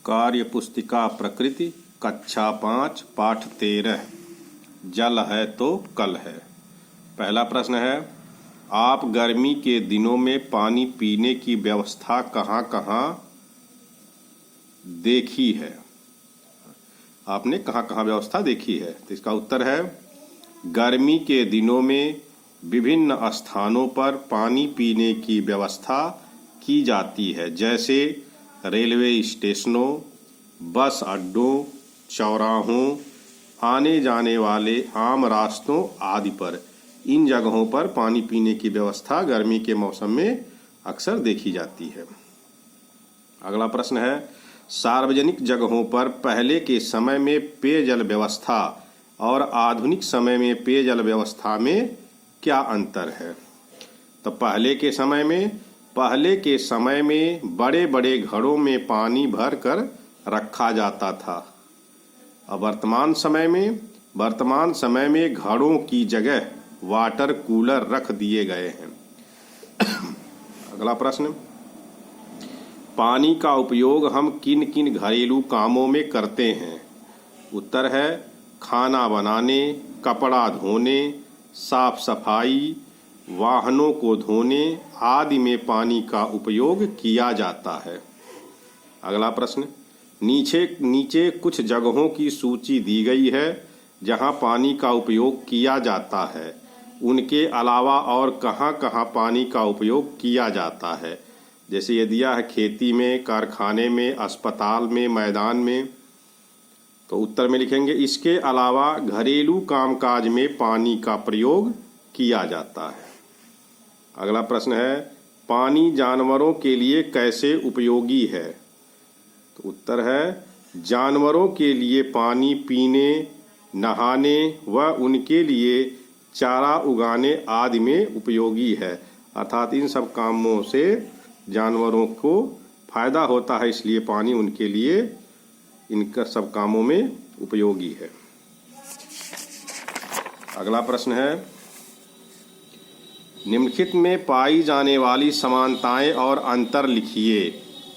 कार्य पुस्तिका प्रकृति कक्षा 5 पाठ 13 जल है तो कल है। पहला प्रश्न है, आप गर्मी के दिनों में पानी पीने की व्यवस्था कहाँ कहाँ देखी है? आपने कहाँ कहाँ व्यवस्था देखी है? तो इसका उत्तर है, गर्मी के दिनों में विभिन्न स्थानों पर पानी पीने की व्यवस्था की जाती है, जैसे रेलवे स्टेशनों, बस अड्डों, चौराहों, आने जाने वाले आम रास्तों आदि पर। इन जगहों पर पानी पीने की व्यवस्था गर्मी के मौसम में अक्सर देखी जाती है। अगला प्रश्न है, सार्वजनिक जगहों पर पहले के समय में पेयजल व्यवस्था और आधुनिक समय में पेयजल व्यवस्था में क्या अंतर है? तो पहले के समय में बड़े बड़े घड़ों में पानी भर कर रखा जाता था। अब वर्तमान समय में घड़ों की जगह वाटर कूलर रख दिए गए हैं। अगला प्रश्न, पानी का उपयोग हम किन किन घरेलू कामों में करते हैं? उत्तर है, खाना बनाने, कपड़ा धोने, साफ सफाई, वाहनों को धोने आदि में पानी का उपयोग किया जाता है। अगला प्रश्न, नीचे कुछ जगहों की सूची दी गई है जहां पानी का उपयोग किया जाता है। उनके अलावा और कहां कहां पानी का उपयोग किया जाता है? जैसे ये दिया है, खेती में, कारखाने में, अस्पताल में, मैदान में। तो उत्तर में लिखेंगे, इसके अलावा घरेलू कामकाज में पानी का प्रयोग किया जाता है। अगला प्रश्न है, पानी जानवरों के लिए कैसे उपयोगी है? तो उत्तर है, जानवरों के लिए पानी पीने, नहाने व उनके लिए चारा उगाने आदि में उपयोगी है। अर्थात इन सब कामों से जानवरों को फायदा होता है, इसलिए पानी उनके लिए इनका सब कामों में उपयोगी है। अगला प्रश्न है, निम्नलिखित में पाई जाने वाली समानताएं और अंतर लिखिए।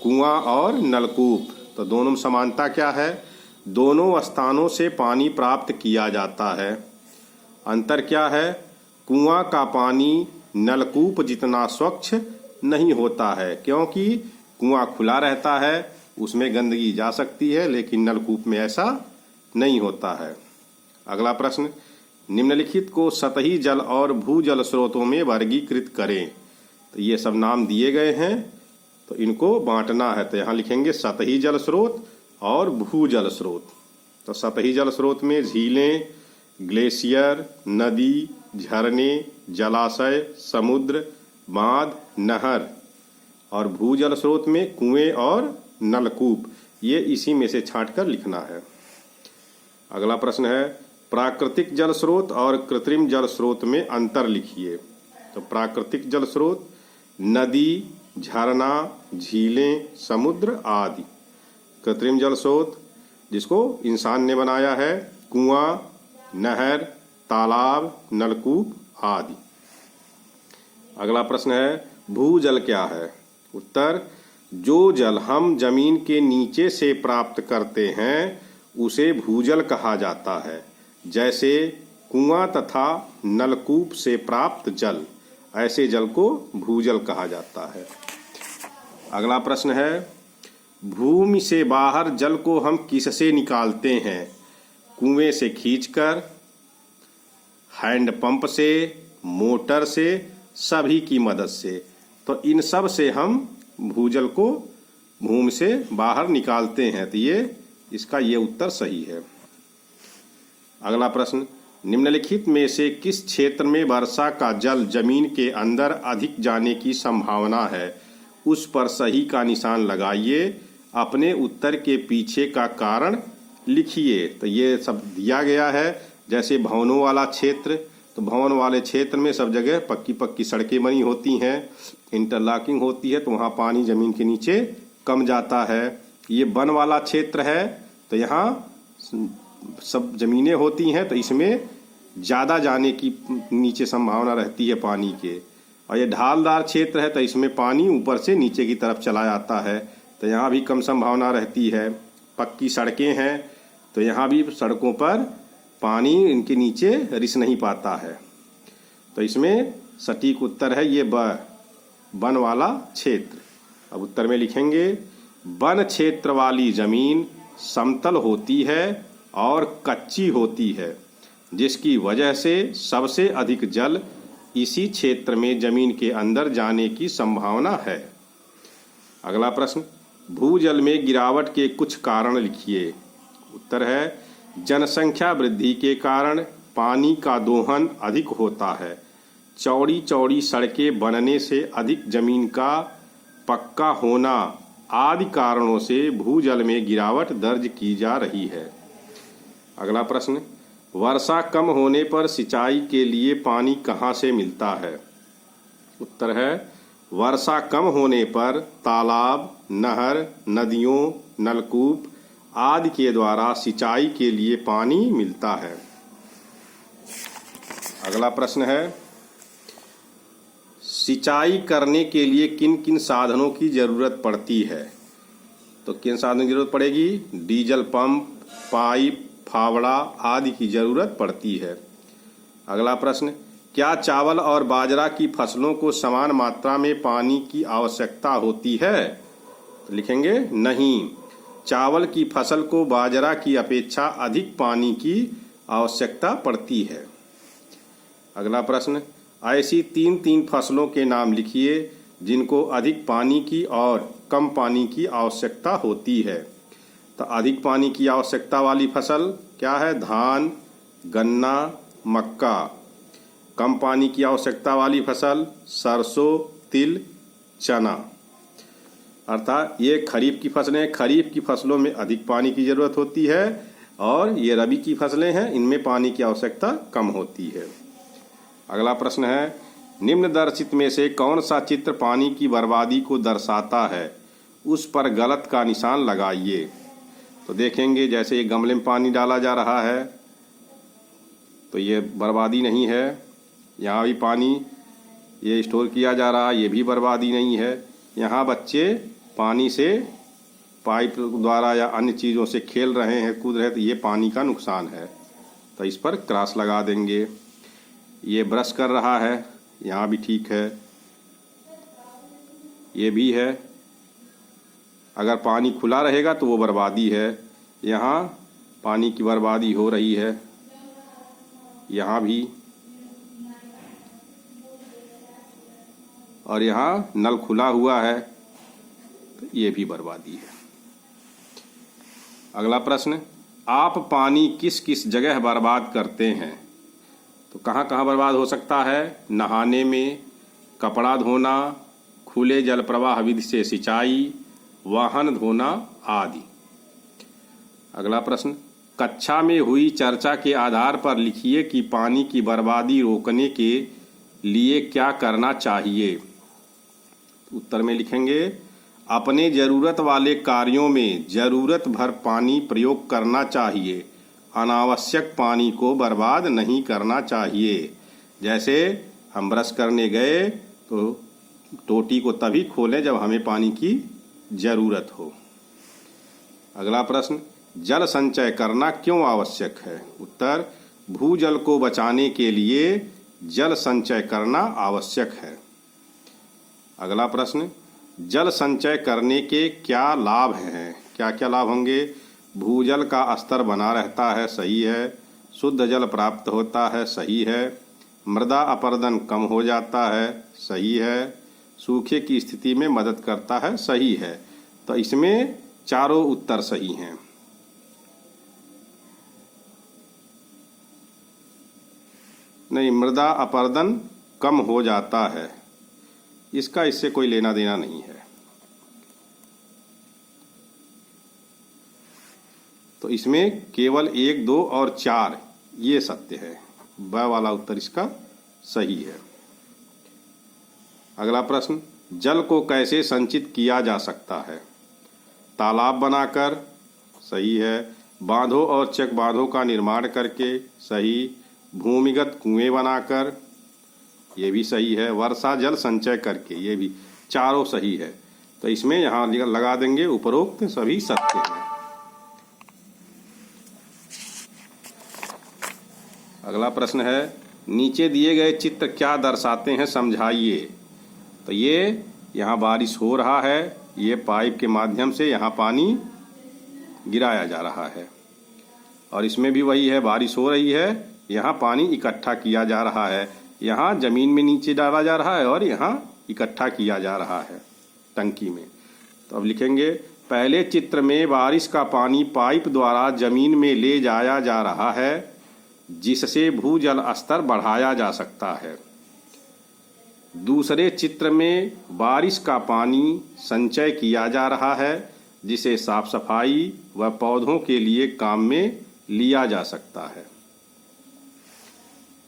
कुआं और नलकूप। तो दोनों में समानता क्या है? दोनों स्थानों से पानी प्राप्त किया जाता है। अंतर क्या है? कुआं का पानी नलकूप जितना स्वच्छ नहीं होता है, क्योंकि कुआं खुला रहता है, उसमें गंदगी जा सकती है, लेकिन नलकूप में ऐसा नहीं होता है। अगला प्रश्न, निम्नलिखित को सतही जल और भूजल स्रोतों में वर्गीकृत करें। तो ये सब नाम दिए गए हैं, तो इनको बांटना है। तो यहाँ लिखेंगे सतही जल स्रोत और भूजल स्रोत। तो सतही जल स्रोत में झीलें, ग्लेशियर, नदी, झरने, जलाशय, समुद्र, बांध, नहर। और भूजल स्रोत में कुएं और नलकूप। ये इसी में से छांट कर लिखना है। अगला प्रश्न है, प्राकृतिक जल स्रोत और कृत्रिम जल स्रोत में अंतर लिखिए। तो प्राकृतिक जल स्रोत नदी, झरना, झीलें, समुद्र आदि। कृत्रिम जल स्रोत जिसको इंसान ने बनाया है, कुआं, नहर, तालाब, नलकूप आदि। अगला प्रश्न है, भूजल क्या है? उत्तर, जो जल हम जमीन के नीचे से प्राप्त करते हैं उसे भूजल कहा जाता है, जैसे कुआं तथा नलकूप से प्राप्त जल। ऐसे जल को भूजल कहा जाता है। अगला प्रश्न है, भूमि से बाहर जल को हम किससे निकालते हैं? कुएं से खींचकर, हैंडपंप से, मोटर से, सभी की मदद से। तो इन सब से हम भूजल को भूमि से बाहर निकालते हैं। तो इसका ये उत्तर सही है। अगला प्रश्न, निम्नलिखित में से किस क्षेत्र में वर्षा का जल जमीन के अंदर अधिक जाने की संभावना है? उस पर सही का निशान लगाइए। अपने उत्तर के पीछे का कारण लिखिए। तो ये सब दिया गया है। जैसे भवनों वाला क्षेत्र, तो भवन वाले क्षेत्र में सब जगह पक्की पक्की सड़कें बनी होती हैं, इंटरलॉकिंग होती है, तो वहाँ पानी जमीन के नीचे कम जाता है। ये वन वाला क्षेत्र है, तो यहाँ सब ज़मीनें होती हैं, तो इसमें ज़्यादा जाने की नीचे संभावना रहती है पानी के। और ये ढालदार क्षेत्र है, तो इसमें पानी ऊपर से नीचे की तरफ चला जाता है, तो यहाँ भी कम संभावना रहती है। पक्की सड़कें हैं तो यहाँ भी सड़कों पर पानी इनके नीचे रिस नहीं पाता है। तो इसमें सटीक उत्तर है ये वन वाला क्षेत्र। अब उत्तर में लिखेंगे वन क्षेत्र वाली जमीन समतल होती है और कच्ची होती है, जिसकी वजह से सबसे अधिक जल इसी क्षेत्र में जमीन के अंदर जाने की संभावना है। अगला प्रश्न, भूजल में गिरावट के कुछ कारण लिखिए। उत्तर है जनसंख्या वृद्धि के कारण पानी का दोहन अधिक होता है, चौड़ी चौड़ी सड़कें बनने से अधिक जमीन का पक्का होना आदि कारणों से भूजल में गिरावट दर्ज की जा रही है। अगला प्रश्न, वर्षा कम होने पर सिंचाई के लिए पानी कहाँ से मिलता है। उत्तर है वर्षा कम होने पर तालाब, नहर, नदियों, नलकूप आदि के द्वारा सिंचाई के लिए पानी मिलता है। अगला प्रश्न है सिंचाई करने के लिए किन किन साधनों की जरूरत पड़ती है। तो किन साधनों की जरूरत पड़ेगी, डीजल पंप, पाइप, फावड़ा आदि की जरूरत पड़ती है। अगला प्रश्न, क्या चावल और बाजरा की फसलों को समान मात्रा में पानी की आवश्यकता होती है। तो लिखेंगे नहीं, चावल की फसल को बाजरा की अपेक्षा अधिक पानी की आवश्यकता पड़ती है। अगला प्रश्न, ऐसी तीन फसलों के नाम लिखिए जिनको अधिक पानी की और कम पानी की आवश्यकता होती है। तो अधिक पानी की आवश्यकता वाली फसल क्या है, धान, गन्ना, मक्का। कम पानी की आवश्यकता वाली फसल सरसों, तिल, चना। अर्थात ये खरीफ की फसलें, खरीफ की फसलों में अधिक पानी की ज़रूरत होती है और ये रबी की फसलें हैं, इनमें पानी की आवश्यकता कम होती है। अगला प्रश्न है निम्नदर्शित में से कौन सा चित्र पानी की बर्बादी को दर्शाता है, उस पर गलत का निशान लगाइए। तो देखेंगे जैसे ये गमले में पानी डाला जा रहा है तो ये बर्बादी नहीं है, यहाँ भी पानी ये स्टोर किया जा रहा है, ये भी बर्बादी नहीं है। यहाँ बच्चे पानी से पाइप द्वारा या अन्य चीज़ों से खेल रहे हैं, कूद रहे हैं, तो ये पानी का नुकसान है, तो इस पर क्रॉस लगा देंगे। ये ब्रश कर रहा है, यहाँ भी ठीक है, ये भी है। अगर पानी खुला रहेगा तो वो बर्बादी है, यहाँ पानी की बर्बादी हो रही है, यहाँ भी, और यहाँ नल खुला हुआ है तो ये भी बर्बादी है। अगला प्रश्न, आप पानी किस किस जगह बर्बाद करते हैं। तो कहाँ कहाँ बर्बाद हो सकता है, नहाने में, कपड़ा धोना, खुले जल प्रवाह विधि से सिंचाई, वाहन धोना आदि। अगला प्रश्न, कक्षा में हुई चर्चा के आधार पर लिखिए कि पानी की बर्बादी रोकने के लिए क्या करना चाहिए। उत्तर में लिखेंगे अपने ज़रूरत वाले कार्यों में ज़रूरत भर पानी प्रयोग करना चाहिए, अनावश्यक पानी को बर्बाद नहीं करना चाहिए। जैसे हम ब्रश करने गए तो टोटी को तभी खोलें जब हमें पानी की ज़रूरत हो। अगला प्रश्न, जल संचय करना क्यों आवश्यक है। उत्तर, भूजल को बचाने के लिए जल संचय करना आवश्यक है। अगला प्रश्न, जल संचय करने के क्या लाभ हैं, क्या क्या लाभ होंगे। भूजल का स्तर बना रहता है, सही है। शुद्ध जल प्राप्त होता है, सही है। मृदा अपरदन कम हो जाता है, सही है। सूखे की स्थिति में मदद करता है, सही है। तो इसमें चारों उत्तर सही हैं। नहीं, मृदा अपरदन कम हो जाता है, इसका इससे कोई लेना देना नहीं है। तो इसमें केवल 1, 2 और 4 ये सत्य है, ब वाला उत्तर इसका सही है। अगला प्रश्न, जल को कैसे संचित किया जा सकता है। तालाब बनाकर, सही है। बांधों और चेक बांधों का निर्माण करके, सही। भूमिगत कुएं बनाकर, ये भी सही है। वर्षा जल संचय करके, ये भी, चारों सही है। तो इसमें यहाँ लगा देंगे उपरोक्त सभी सत्य हैं। अगला प्रश्न है, नीचे दिए गए चित्र क्या दर्शाते हैं, समझाइए। तो ये यहाँ बारिश हो रहा है, ये पाइप के माध्यम से यहाँ पानी गिराया जा रहा है, और इसमें भी वही है, बारिश हो रही है, यहाँ पानी इकट्ठा किया जा रहा है, यहाँ ज़मीन में नीचे डाला जा रहा है और यहाँ इकट्ठा किया जा रहा है टंकी में। तो अब लिखेंगे, पहले चित्र में बारिश का पानी पाइप द्वारा ज़मीन में ले जाया जा रहा है, जिससे भूजल स्तर बढ़ाया जा सकता है। दूसरे चित्र में बारिश का पानी संचय किया जा रहा है, जिसे साफ सफाई व पौधों के लिए काम में लिया जा सकता है।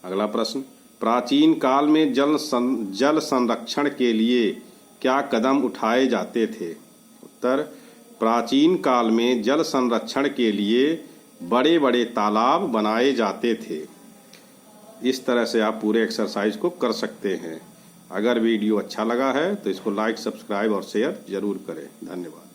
अगला प्रश्न, प्राचीन काल में जल संरक्षण के लिए क्या कदम उठाए जाते थे। उत्तर, प्राचीन काल में जल संरक्षण के लिए बड़े बड़े तालाब बनाए जाते थे। इस तरह से आप पूरे एक्सरसाइज को कर सकते हैं। अगर वीडियो अच्छा लगा है तो इसको लाइक, सब्सक्राइब और शेयर जरूर करें। धन्यवाद।